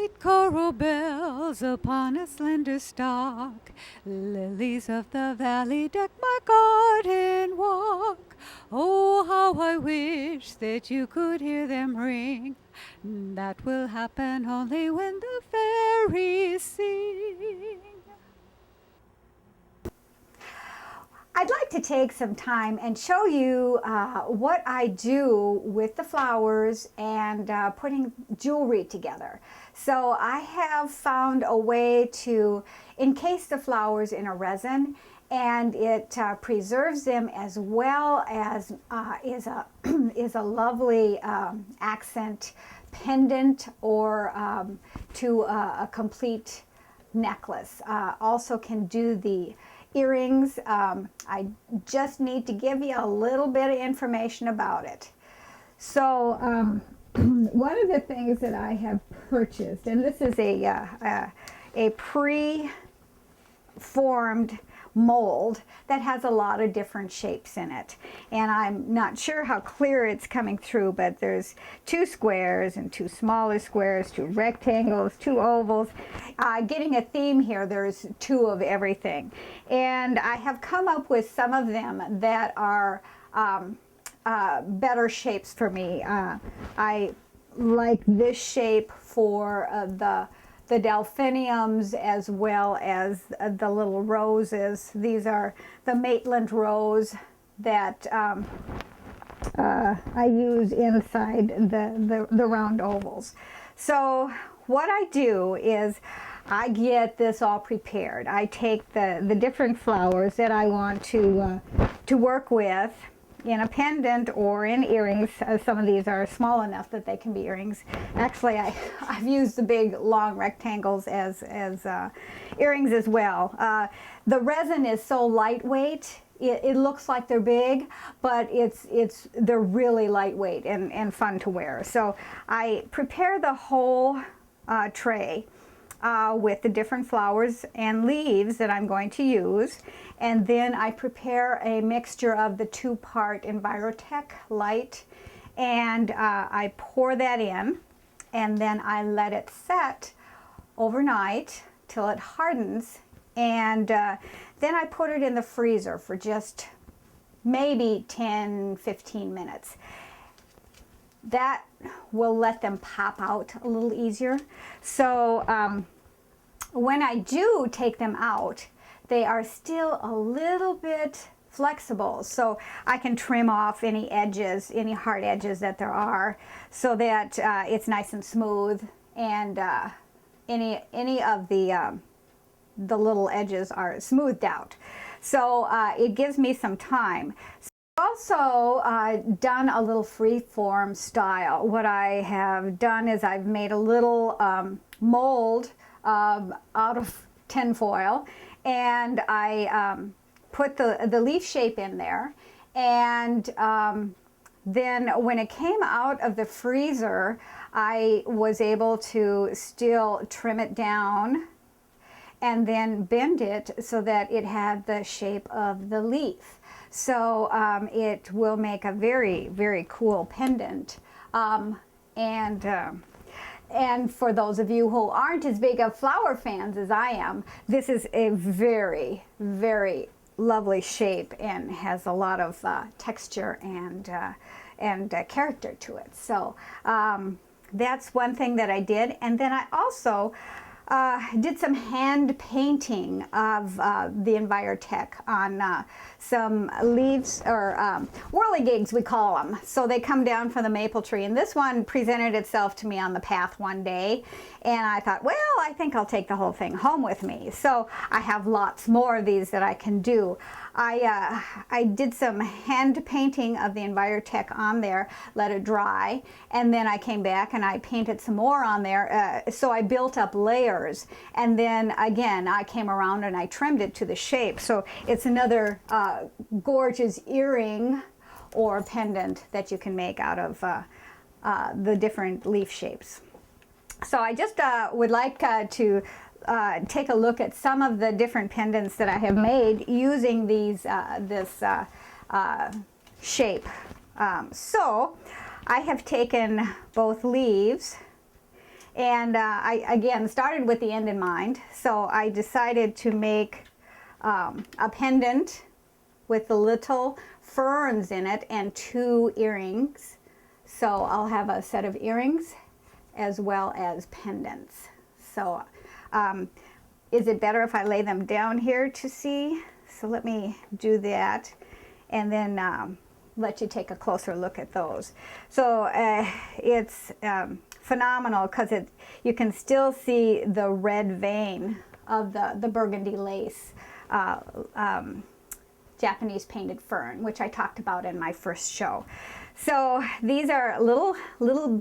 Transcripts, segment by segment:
Sweet coral bells upon a slender stalk, lilies of the valley deck my garden walk. Oh, how I wish that you could hear them ring. That will happen only when the fairies sing. I'd like to take some time and show you what I do with the flowers and putting jewelry together. So I have found a way to encase the flowers in a resin, and it preserves them as well as is a lovely accent pendant or to a complete necklace. Also can do the earrings. I just need to give you a little bit of information about it. So one of the things that I have purchased, and this is a pre-formed mold that has a lot of different shapes in it, and I'm not sure how clear it's coming through, but there's 2 squares and 2 smaller squares, 2 rectangles, 2 ovals. Getting a theme here, there's 2 of everything, and I have come up with some of them that are better shapes for me. I like this shape for the delphiniums as well as the little roses. These are the Maitland rose that I use inside the round ovals. So what I do is I get this all prepared. I take the different flowers that I want to work with in a pendant or in earrings. Some of these are small enough that they can be earrings. Actually, I've used the big long rectangles as earrings as well. The resin is so lightweight. It looks like they're big, but they're really lightweight and fun to wear. So I prepare the whole tray with the different flowers and leaves that I'm going to use, and then I prepare a mixture of the 2-part Envirotech light, and I pour that in, and then I let it set overnight till it hardens, and then I put it in the freezer for just maybe 10-15 minutes. That will let them pop out a little easier. So when I do take them out, they are still a little bit flexible, so I can trim off any edges, any hard edges that there are, so that it's nice and smooth, and any of the little edges are smoothed out. So it gives me some time. Also done a little free-form style. What I have done is I've made a little mold out of tin foil, and I put the leaf shape in there, and then when it came out of the freezer, I was able to still trim it down and then bend it so that it had the shape of the leaf. So it will make a very, very cool pendant. And for those of you who aren't as big of flower fans as I am, this is a very, very lovely shape and has a lot of texture and character to it. So that's one thing that I did. And then I also did some hand painting of the Envirotech on some leaves, or whirligigs we call them. So they come down from the maple tree, and this one presented itself to me on the path one day, and I thought, well, I think I'll take the whole thing home with me. So I have lots more of these that I can do. I did some hand painting of the Envirotech on there, let it dry, and then I came back and I painted some more on there. So I built up layers, and then again I came around and I trimmed it to the shape. So it's another gorgeous earring or pendant that you can make out of the different leaf shapes. So I just would like to take a look at some of the different pendants that I have made using this shape. So I have taken both leaves And I, again, started with the end in mind. So I decided to make a pendant with the little ferns in it and 2 earrings. So I'll have a set of earrings as well as pendants. So is it better if I lay them down here to see? So let me do that, and then let you take a closer look at those. So it's phenomenal because you can still see the red vein of the burgundy lace Japanese painted fern, which I talked about in my first show. So these are little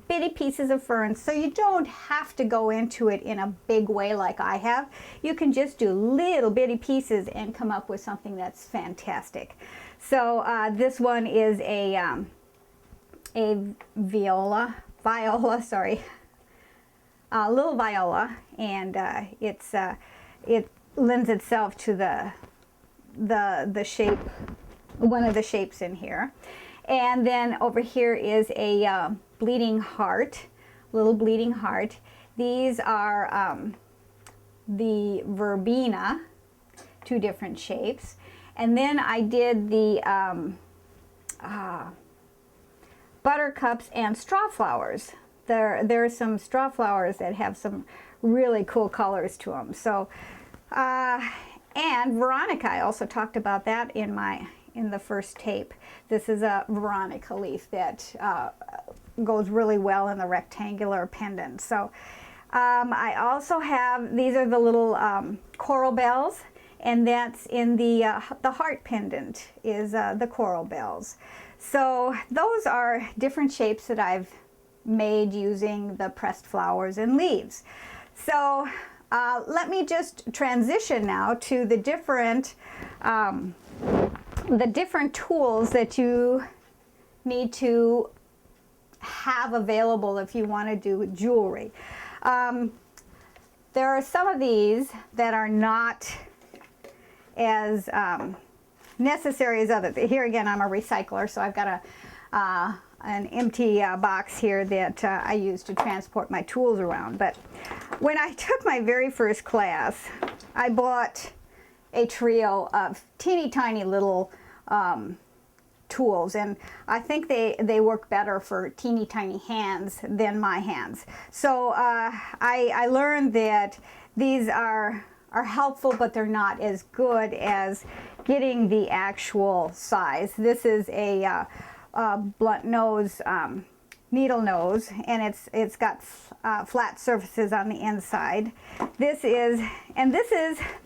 bitty pieces of fern, so you don't have to go into it in a big way like I have. You can just do little bitty pieces and come up with something that's fantastic. So this one is a viola, sorry, a little viola, and it lends itself to the shape, one of the shapes in here. And then over here is a bleeding heart, little bleeding heart. These are the verbena, 2 different shapes. And then I did the buttercups and straw flowers. There are some straw flowers that have some really cool colors to them. So, and Veronica, I also talked about that in the first tape. This is a Veronica leaf that goes really well in the rectangular pendant. So I also have, these are the little coral bells, and that's in the heart pendant is the coral bells. So those are different shapes that I've made using the pressed flowers and leaves. So let me just transition now to the different tools that you need to have available if you want to do jewelry. There are some of these that are not as necessary as others. Here again, I'm a recycler, so I've got an empty box here that I use to transport my tools around. But when I took my very first class, I bought a trio of teeny tiny little tools, and I think they work better for teeny tiny hands than my hands. So I learned that these are helpful, but they're not as good as getting the actual size. This is a blunt nose needle nose, and it's got flat surfaces on the inside. This is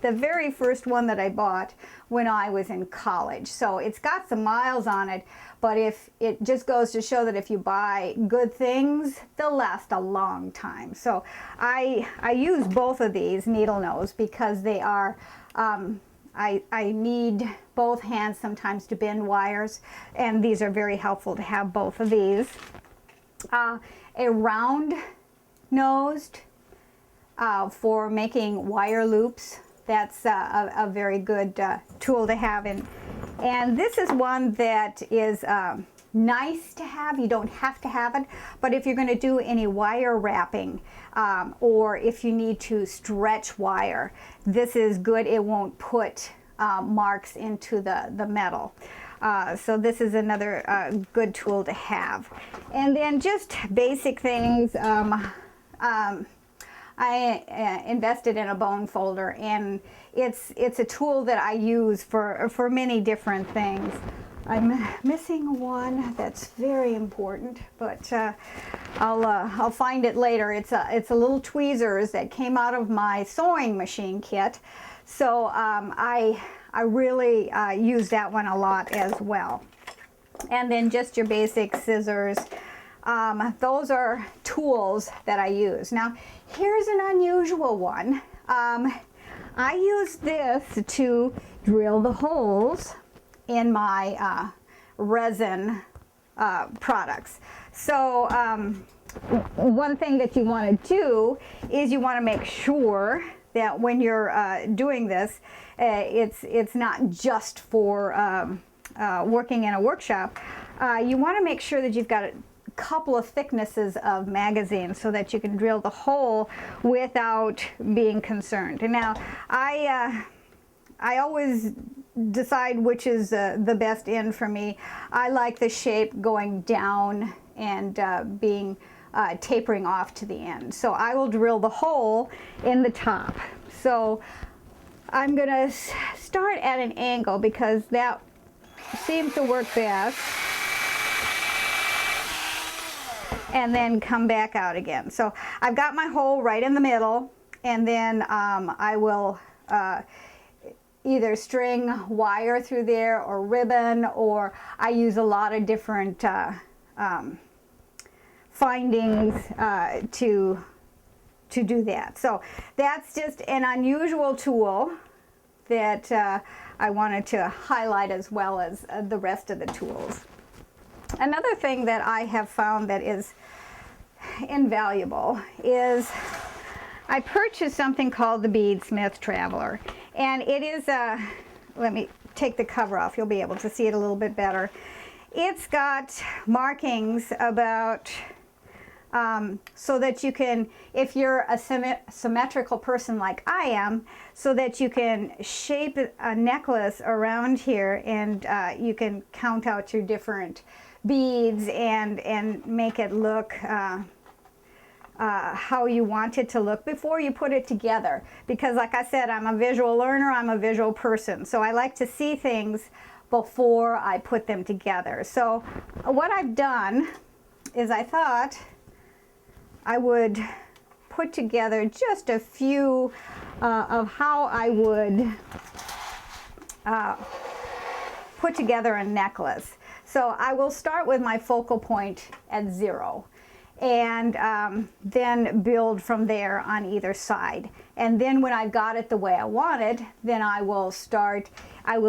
the very first one that I bought when I was in college. So it's got some miles on it, but if it just goes to show that if you buy good things, they'll last a long time. So I use both of these needle nose because they are I need both hands sometimes to bend wires, and these are very helpful to have both of these. A round nosed for making wire loops. That's a very good tool to have. And this is one that is nice to have. You don't have to have it, but if you're going to do any wire wrapping or if you need to stretch wire, this is good. It won't put marks into the metal. So this is another good tool to have. And then just basic things. I invested in a bone folder, and it's a tool that I use for many different things. I'm missing one that's very important, but I'll find it later. It's a little tweezers that came out of my sewing machine kit. So I really use that one a lot as well. And then just your basic scissors. Those are tools that I use. Now, here's an unusual one. I use this to drill the holes in my resin products. So one thing that you want to do is you want to make sure that when you're doing this, it's not just for working in a workshop. You want to make sure that you've got couple of thicknesses of magazine so that you can drill the hole without being concerned. And now I always decide which is the best end for me. I like the shape going down and being tapering off to the end. So I will drill the hole in the top. So I'm going to start at an angle because that seems to work best. And then come back out again. So I've got my hole right in the middle, and then I will either string wire through there or ribbon, or I use a lot of different findings to do that. So that's just an unusual tool that I wanted to highlight as well as the rest of the tools. Another thing that I have found that is invaluable is I purchased something called the Beadsmith Traveler, and it is a, let me take the cover off, you'll be able to see it a little bit better. It's got markings about so that you can, if you're a symmetrical person like I am, so that you can shape a necklace around here, and you can count out your different beads and make it look how you want it to look before you put it together. Because like I said, I'm a visual learner, I'm a visual person, so I like to see things before I put them together. So what I've done is I thought I would put together just a few of how I would put together a necklace. So I will start with my focal point at 0, and then build from there on either side. And then when I've got it the way I want it, then I will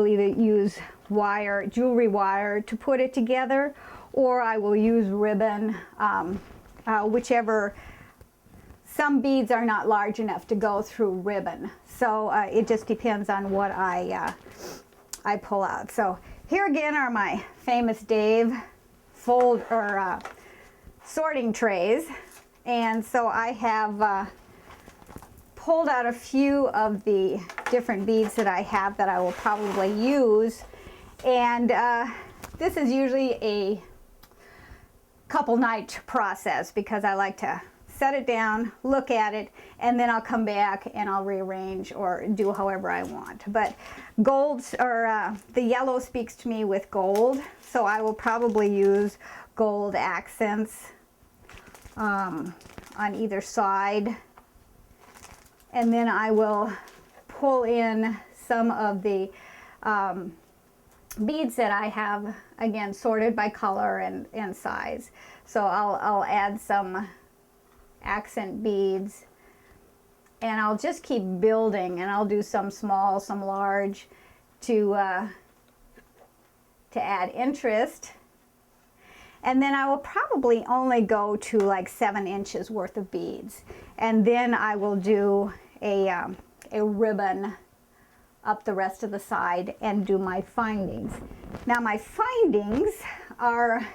either use wire, jewelry wire, to put it together, or I will use ribbon, whichever. Some beads are not large enough to go through ribbon, so it just depends on what I pull out. So here again are my famous Dave sorting trays, and so I have pulled out a few of the different beads that I have that I will probably use, and this is usually a couple night process because I like to set it down, look at it, and then I'll come back and I'll rearrange or do however I want. But gold, or the yellow speaks to me with gold, so I will probably use gold accents on either side. And then I will pull in some of the beads that I have, again, sorted by color and size. So I'll add some accent beads, and I'll just keep building, and I'll do some small, some large to add interest. And then I will probably only go to like 7 inches worth of beads, and then I will do a ribbon up the rest of the side and do my findings. Now my findings are,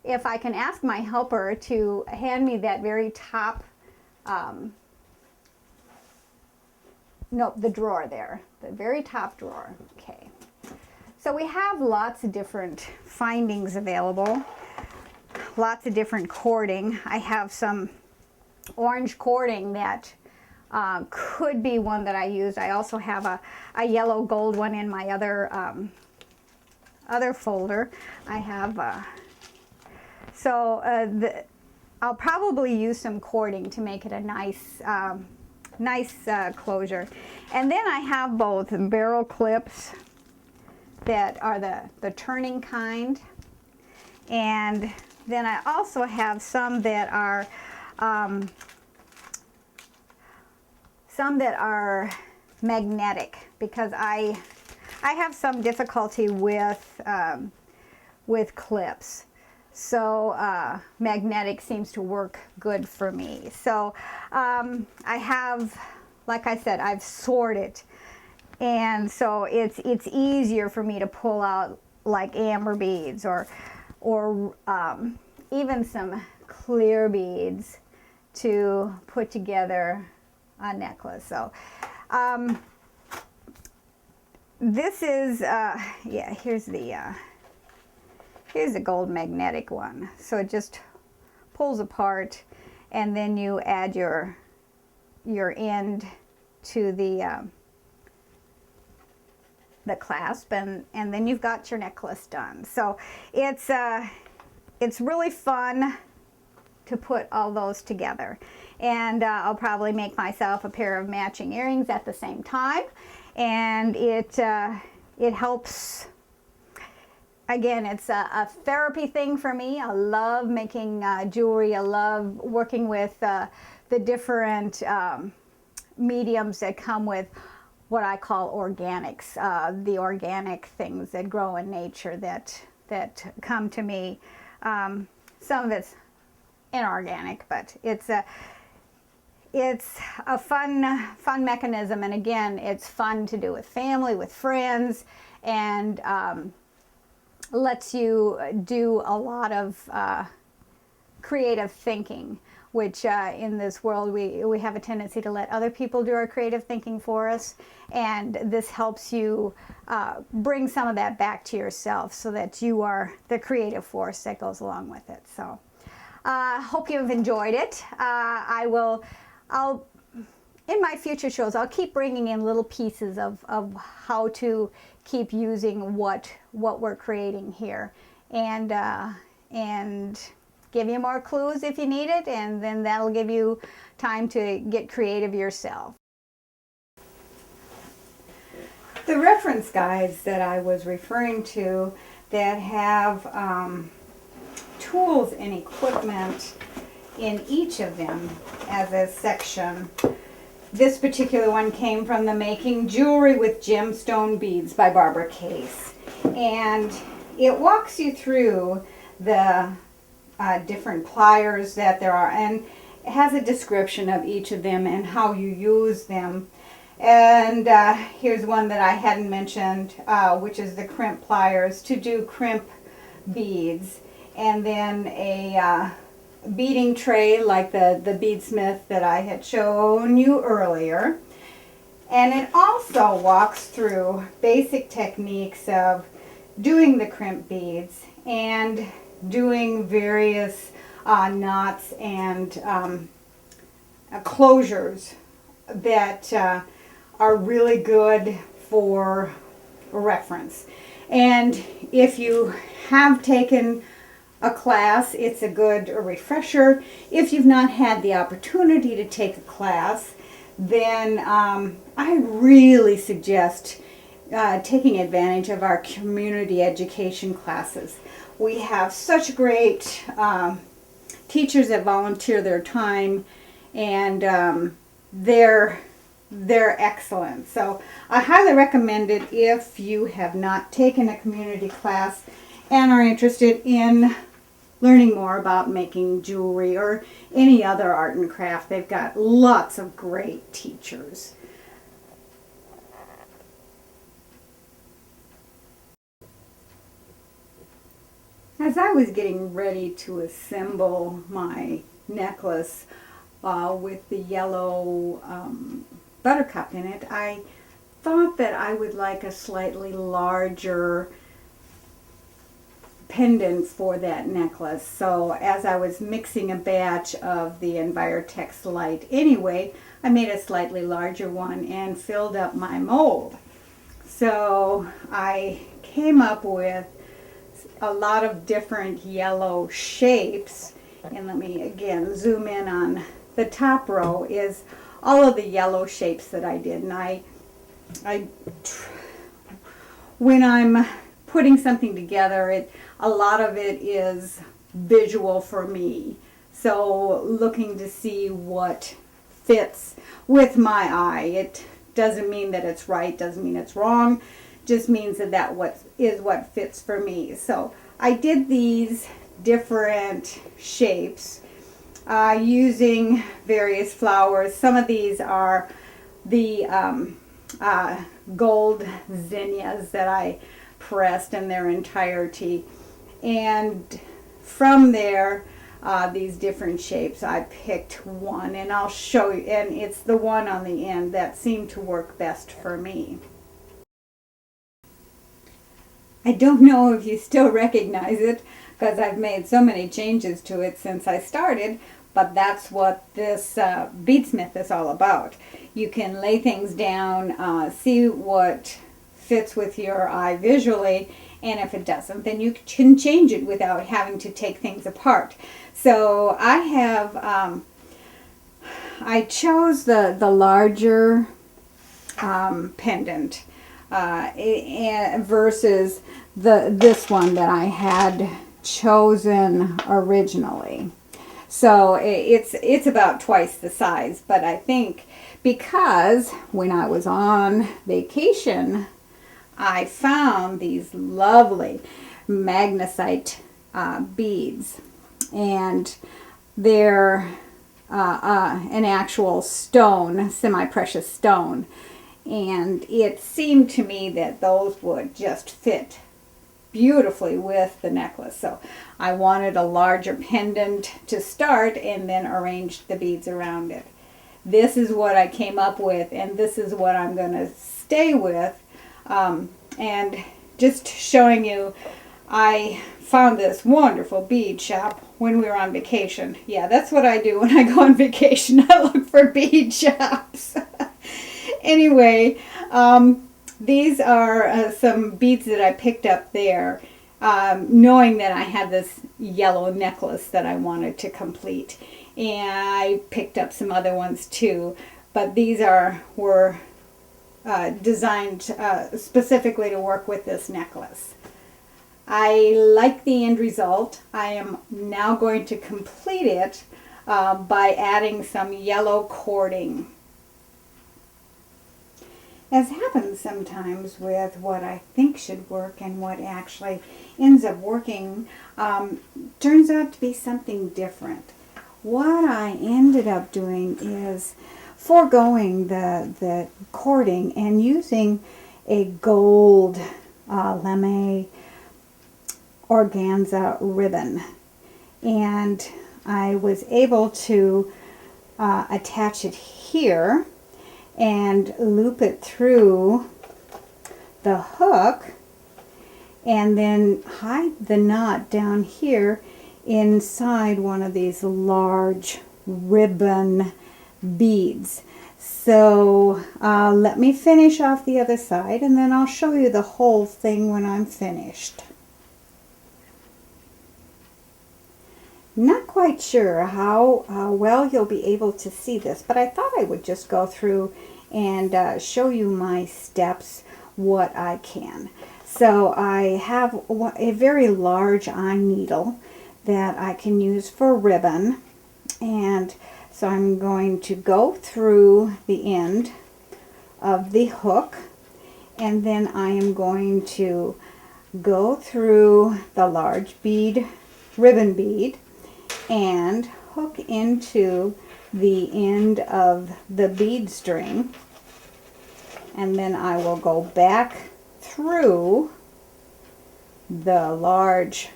if I can ask my helper to hand me that very top, no, the drawer there, the very top drawer. Okay. So we have lots of different findings available, lots of different cording. I have some orange cording that could be one that I used. I also have a yellow gold one in my other folder. I have I'll probably use some cording to make it a nice closure. And then I have both barrel clips that are the turning kind, and then I also have some that are magnetic, because I have some difficulty with clips. So magnetic seems to work good for me. So I have, like I said, I've sorted, and so it's easier for me to pull out like amber beads or even some clear beads to put together a necklace. So this is, yeah, here's the gold magnetic one. So it just pulls apart, and then you add your end to the clasp, and then you've got your necklace done. So it's really fun to put all those together. And I'll probably make myself a pair of matching earrings at the same time. And it helps. Again, it's a therapy thing for me. I love making jewelry. I love working with the different mediums that come with what I call organics, the organic things that grow in nature that come to me. Some of it's inorganic, but it's a fun mechanism, and again, it's fun to do with family, with friends, and lets you do a lot of creative thinking, which in this world we have a tendency to let other people do our creative thinking for us, and this helps you bring some of that back to yourself so that you are the creative force that goes along with it. So hope you've enjoyed it. I'll in my future shows, I'll keep bringing in little pieces of how to keep using what we're creating here, and give you more clues if you need it, and then that'll give you time to get creative yourself. The reference guides that I was referring to that have tools and equipment in each of them as a section. This particular one came from the Making Jewelry with Gemstone Beads by Barbara Case, and it walks you through the different pliers that there are, and it has a description of each of them and how you use them. And here's one that I hadn't mentioned, which is the crimp pliers to do crimp beads, and then a beading tray like the beadsmith that I had shown you earlier. And it also walks through basic techniques of doing the crimp beads and doing various knots and closures that are really good for reference. And if you have taken a class, it's a good refresher. If you've not had the opportunity to take a class, then I really suggest taking advantage of our community education classes. We have such great teachers that volunteer their time, and they're excellent. So I highly recommend it if you have not taken a community class and are interested in learning more about making jewelry or any other art and craft. They've got lots of great teachers. As I was getting ready to assemble my necklace with the yellow buttercup in it, I thought that I would like a slightly larger pendant for that necklace. So as I was mixing a batch of the Envirotex Light anyway, I made a slightly larger one and filled up my mold. So I came up with a lot of different yellow shapes, and let me again zoom in on the top row is all of the yellow shapes that I did. And when I'm putting something together, a lot of it is visual for me. So looking to see what fits with my eye. It doesn't mean that it's right, doesn't mean it's wrong, just means that what fits for me. So I did these different shapes using various flowers. Some of these are the gold zinnias that I pressed in their entirety, and from there, these different shapes, I picked one, and I'll show you, and it's the one on the end that seemed to work best for me. I don't know if you still recognize it because I've made so many changes to it since I started, but that's what this beadsmith is all about. You can lay things down, see what fits with your eye visually, and if it doesn't, then you can change it without having to take things apart. So I have, I chose the larger pendant versus this one that I had chosen originally. So it's about twice the size, but I think because when I was on vacation, I found these lovely magnesite beads, and they're an actual stone, semi-precious stone, and it seemed to me that those would just fit beautifully with the necklace. So I wanted a larger pendant to start and then arranged the beads around it. This is what I came up with, and this is what I'm going to stay with. And just showing you, I found this wonderful bead shop when we were on vacation. Yeah, that's what I do when I go on vacation. I look for bead shops. Anyway, these are some beads that I picked up there, knowing that I had this yellow necklace that I wanted to complete. And I picked up some other ones too, but these were designed specifically to work with this necklace. I like the end result. I am now going to complete it by adding some yellow cording. As happens sometimes with what I think should work and what actually ends up working, turns out to be something different. What I ended up doing is foregoing the cording and using a gold lame organza ribbon, and I was able to attach it here and loop it through the hook and then hide the knot down here inside one of these large ribbon beads. So let me finish off the other side, and then I'll show you the whole thing when I'm finished. Not quite sure how well you'll be able to see this, but I thought I would just go through and show you my steps, what I can. So I have a very large eye needle that I can use for ribbon, and so I'm going to go through the end of the hook, and then I am going to go through the large bead, ribbon bead, and hook into the end of the bead string, and then I will go back through the large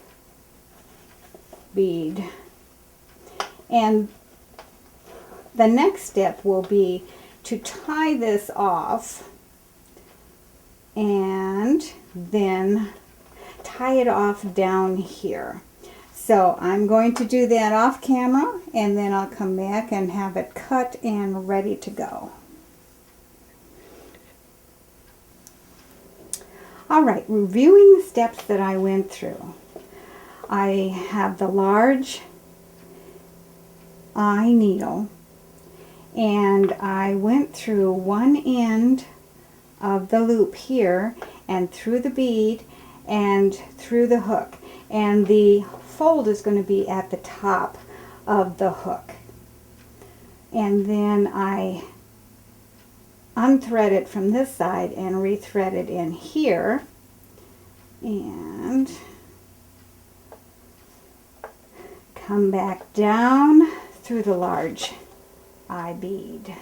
bead, and the next step will be to tie this off and then tie it off down here. So I'm going to do that off camera, and then I'll come back and have it cut and ready to go. All right, reviewing the steps that I went through. I have the large eye needle, and I went through one end of the loop here and through the bead and through the hook, and the fold is going to be at the top of the hook, and then I unthread it from this side and rethread it in here, and come back down through the large eye bead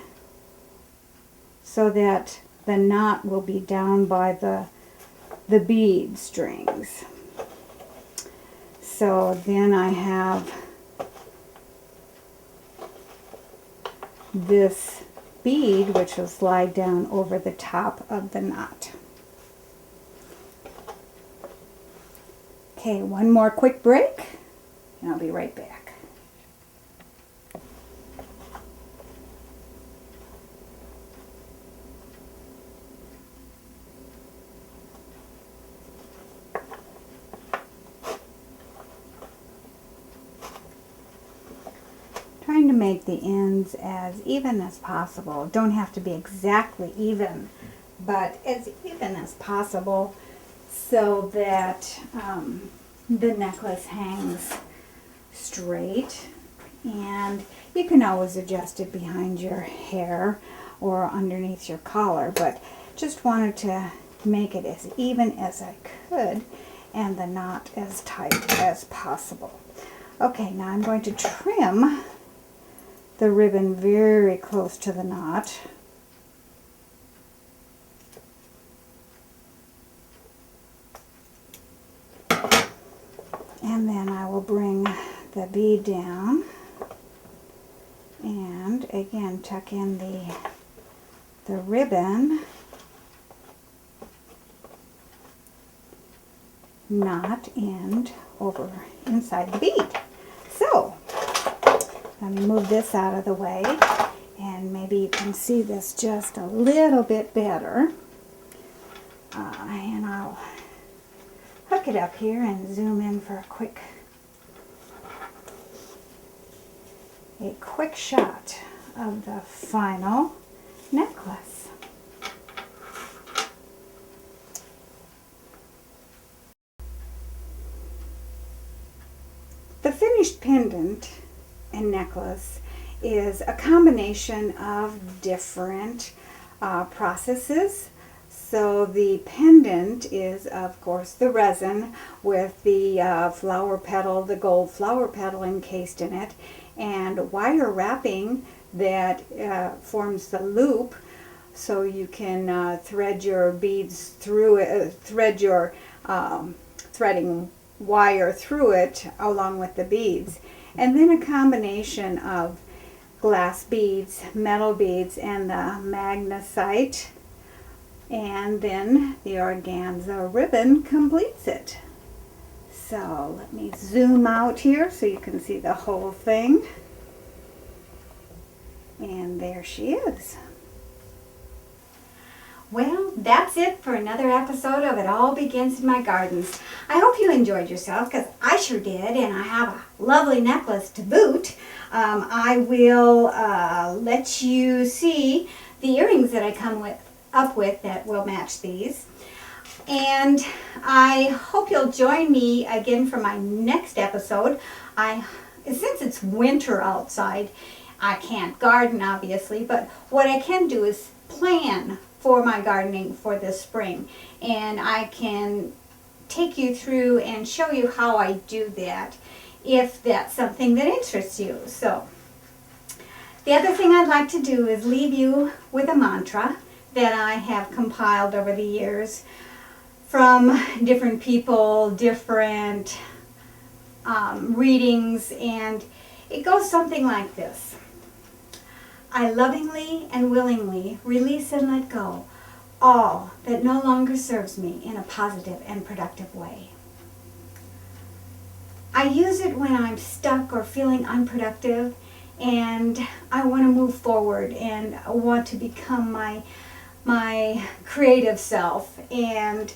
so that the knot will be down by the bead strings. So then I have this bead which will slide down over the top of the knot. Okay, one more quick break and I'll be right back. Trying to make the ends as even as possible. Don't have to be exactly even, but as even as possible so that the necklace hangs straight. And you can always adjust it behind your hair or underneath your collar, but just wanted to make it as even as I could and the knot as tight as possible. Okay, now I'm going to trim the ribbon very close to the knot. And then I will bring the bead down and again tuck in the ribbon knot end over inside the bead. So let me move this out of the way and maybe you can see this just a little bit better. And I'll hook it up here and zoom in for a quick shot of the final necklace. The finished pendant and necklace is a combination of different processes. So the pendant is, of course, the resin with the flower petal, the gold flower petal encased in it, and wire wrapping that forms the loop so you can thread your beads through it, thread your threading wire through it along with the beads. And then a combination of glass beads, metal beads, and the magnesite. And then the organza ribbon completes it. So let me zoom out here so you can see the whole thing. And there she is. Well, that's it for another episode of It All Begins in My Gardens. I hope you enjoyed yourself, because I sure did, and I have a lovely necklace to boot. I will let you see the earrings that I come up with that will match these. And I hope you'll join me again for my next episode. Since it's winter outside, I can't garden obviously, but what I can do is plan for my gardening for this spring, and I can take you through and show you how I do that if that's something that interests you. So the other thing I'd like to do is leave you with a mantra that I have compiled over the years from different people, different readings, and it goes something like this. I lovingly and willingly release and let go all that no longer serves me in a positive and productive way. I use it when I'm stuck or feeling unproductive and I want to move forward and want to become my creative self, and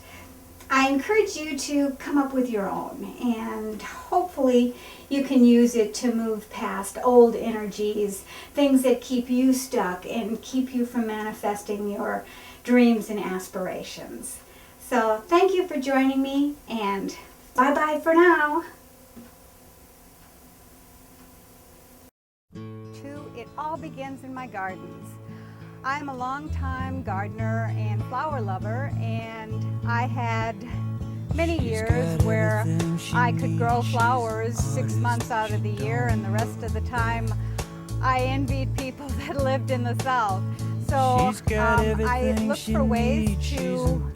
I encourage you to come up with your own, and hopefully you can use it to move past old energies, things that keep you stuck and keep you from manifesting your dreams and aspirations. So thank you for joining me, and bye-bye for now. It All Begins in My Gardens. I'm a longtime gardener and flower lover, and I had many years where I could grow flowers 6 months out of the year, and the rest of the time I envied people that lived in the South. So I looked for ways to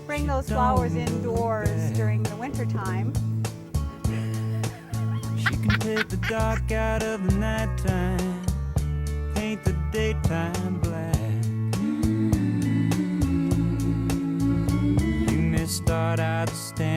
bring those flowers indoors during the winter time. You can take the dark out of the nighttime, paint the daytime black. You may start out standing